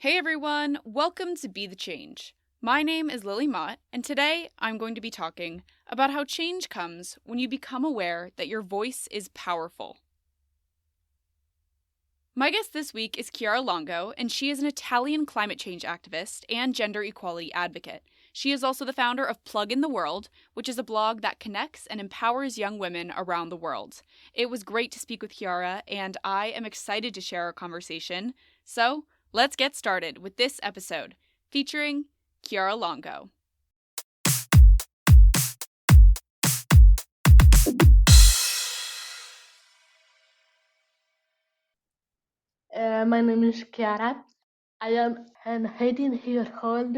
Hey everyone, welcome to Be the Change. My name is Lily Mott, and today I'm going to be talking about how change comes when you become aware that your voice is powerful. My guest this week is Chiara Longo, and she is an Italian climate change activist and gender equality advocate. She is also the founder of Plug in the World, which is a blog that connects and empowers young women around the world. It was great to speak with Chiara, and I am excited to share our conversation. So, let's get started with this episode featuring Chiara Longo. My name is Chiara. I am an 18-year-old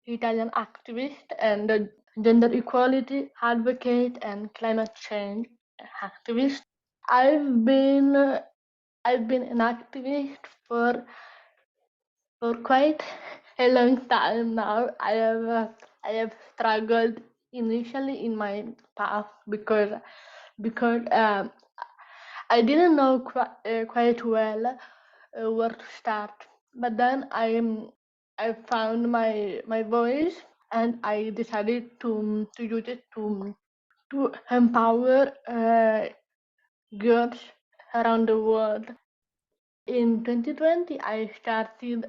Italian activist and a gender equality advocate and climate change activist. I've been I've been an activist for quite a long time now. I have struggled initially in my path because I didn't know quite well where to start. But then I found my voice and I decided to use it to empower girls around the world. In 2020, I started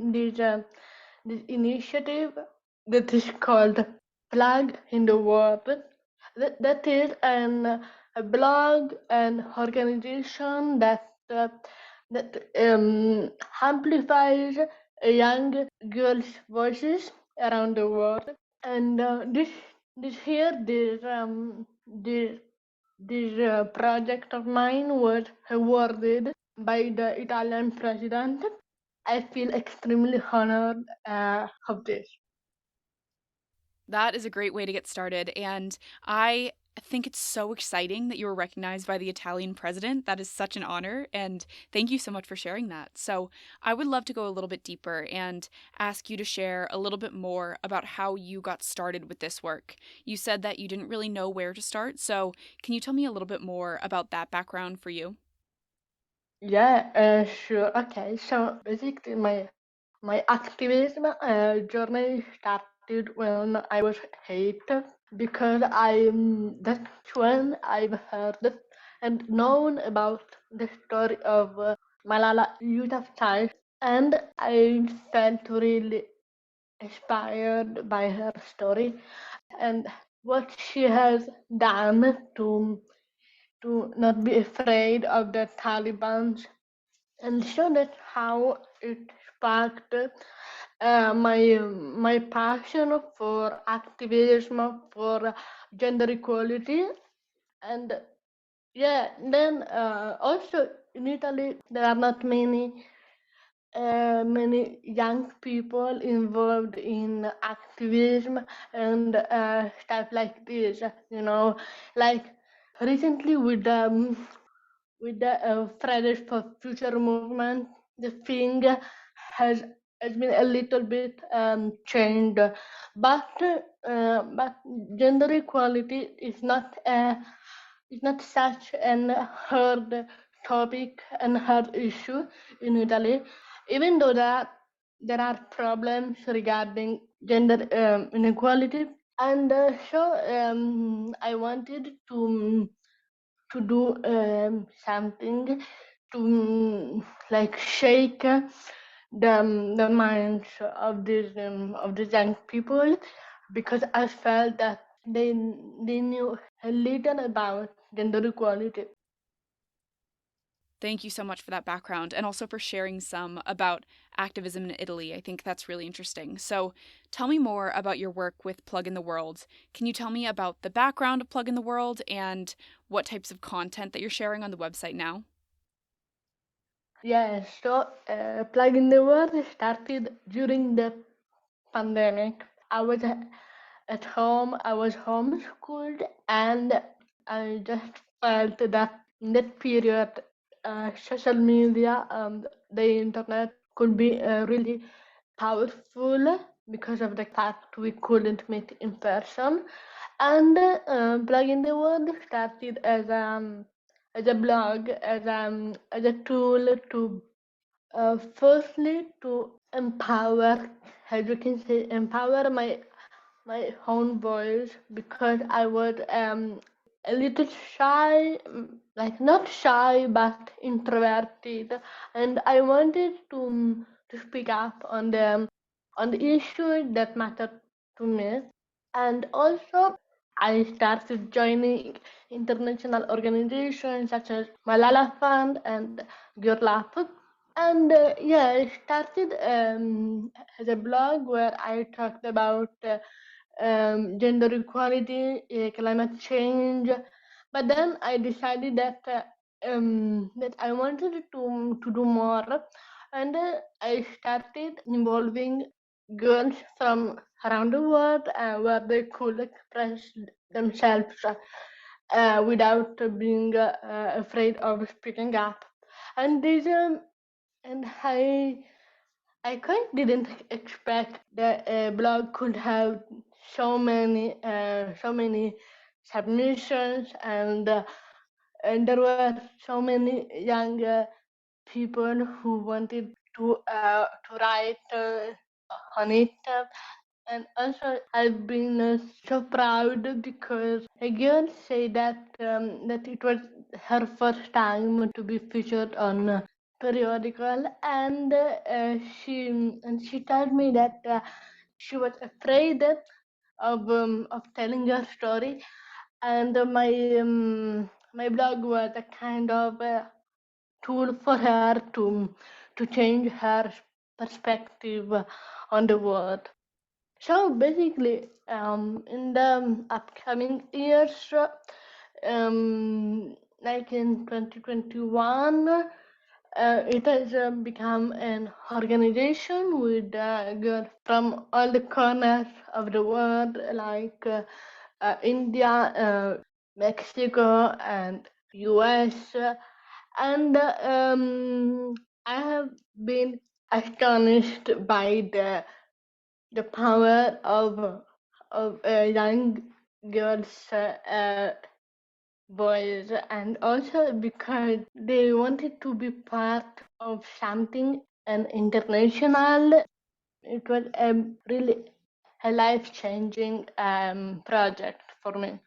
this initiative that is called Plug in the World. That is a blog and organization that amplifies young girls' voices around the world. And this project of mine was awarded by the Italian president. I feel extremely honored of this. That is a great way to get started, and I think it's so exciting that you were recognized by the Italian president. That is such an honor, and thank you so much for sharing that. So, I would love to go a little bit deeper and ask you to share a little bit more about how you got started with this work. You said that you didn't really know where to start, so can you tell me a little bit more about that background for you? Yeah, sure. Okay, so basically, my activism journey started when I was 8 because that's when I've heard and known about the story of Malala Yousafzai, and I felt really inspired by her story and what she has done to not be afraid of the Taliban, and so that's how it sparked my passion for activism for gender equality. And yeah, then also in Italy there are not many young people involved in activism and stuff like this, like recently with the Fridays for Future movement, the thing has been a little bit changed, but gender equality is not such an hard topic and hard issue in Italy, even though there are problems regarding gender inequality. And so I wanted to do something to like shake the minds of these young people, because I felt that they knew a little about gender equality. Thank you so much for that background and also for sharing some about activism in Italy. I think that's really interesting. So, tell me more about your work with Plug in the World. Can you tell me about the background of Plug in the World and what types of content that you're sharing on the website now? Yes, so Plug in the World started during the pandemic. I was at home, I was homeschooled, and I just felt that in that period, social media and the internet could be really powerful because of the fact we couldn't meet in person. And Plug in the World started as a blog, as a tool Firstly, to empower, as you can say, empower my own voice because I was a little shy, like not shy but introverted, and I wanted to speak up on the issues that mattered to me, and also I started joining international organizations such as Malala Fund and Girl Up. And yeah, I started as a blog where I talked about gender equality, climate change. But then I decided that I wanted to do more, and I started involving girls from around the world where they could express themselves without being afraid of speaking up. And this and I quite didn't expect that a blog could have so many submissions, and there were so many young people who wanted to write on it. And also, I've been so proud because a girl said that it was her first time to be featured on periodical, and she told me that she was afraid of telling her story, and my blog was a kind of tool for her to change her perspective on the world. So basically, in the upcoming years, like in 2021, it has become an organization with girls from all the corners of the world, like India, Mexico, and US. And I have been astonished by the power of young girls' voice, and also because they wanted to be part of something an international. It was really a life-changing project for me.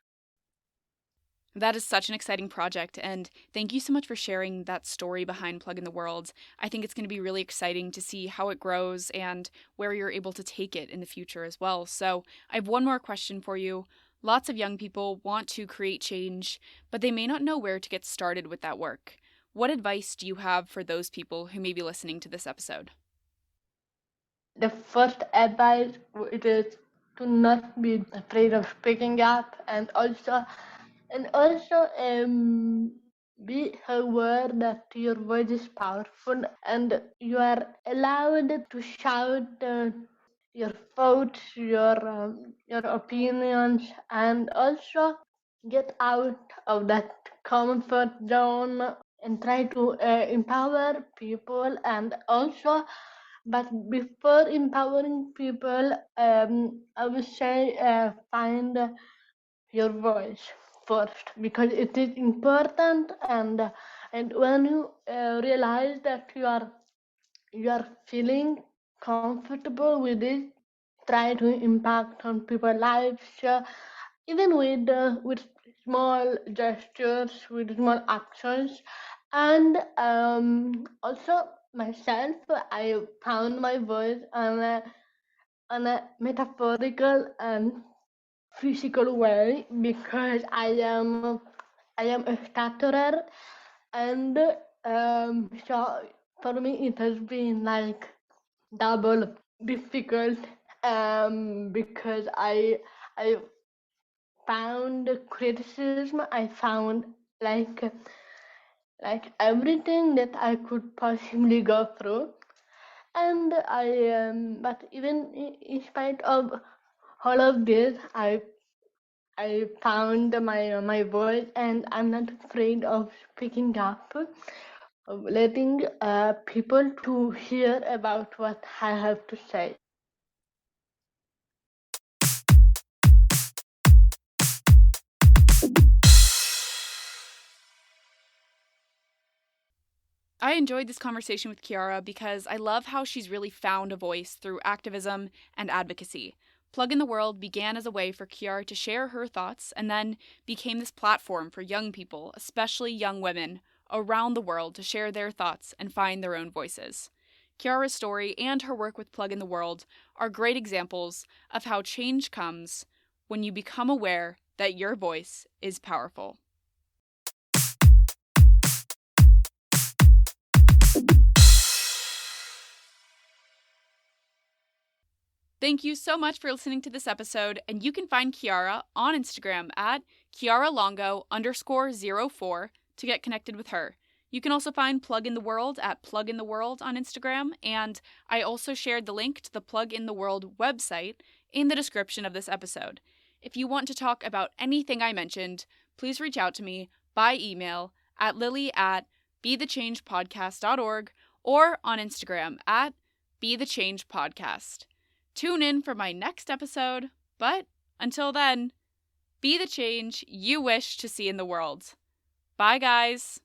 That is such an exciting project, and thank you so much for sharing that story behind Plug in the World. I think it's going to be really exciting to see how it grows and where you're able to take it in the future as well. So, I have one more question for you. Lots of young people want to create change, but they may not know where to get started with that work. What advice do you have for those people who may be listening to this episode? The first advice it is to not be afraid of speaking up, and also be aware that your voice is powerful and you are allowed to shout your thoughts, your opinions, and also get out of that comfort zone and try to empower people. And also, but before empowering people, I would say find your voice first because it is important. And when you realize that you are feeling comfortable with it, try to impact on people's lives, even with small gestures, with small actions. And also myself, I found my voice on a metaphorical and physical way because I am a stutterer, and so for me it has been like double difficult because I found criticism. I found like everything that I could possibly go through, and but even in spite of all of this, I found my voice, and I'm not afraid of speaking up, of letting people to hear about what I have to say. I enjoyed this conversation with Chiara because I love how she's really found a voice through activism and advocacy. Plug in the World began as a way for Chiara to share her thoughts and then became this platform for young people, especially young women, around the world to share their thoughts and find their own voices. Chiara's story and her work with Plug in the World are great examples of how change comes when you become aware that your voice is powerful. Thank you so much for listening to this episode, and you can find Chiara on Instagram at Chiara Longo _04 to get connected with her. You can also find Plug in the World at Plug in the World on Instagram, and I also shared the link to the Plug in the World website in the description of this episode. If you want to talk about anything I mentioned, please reach out to me by email at lily@bethechangepodcast.org or on Instagram at bethechangepodcast. Tune in for my next episode, but until then, be the change you wish to see in the world. Bye, guys.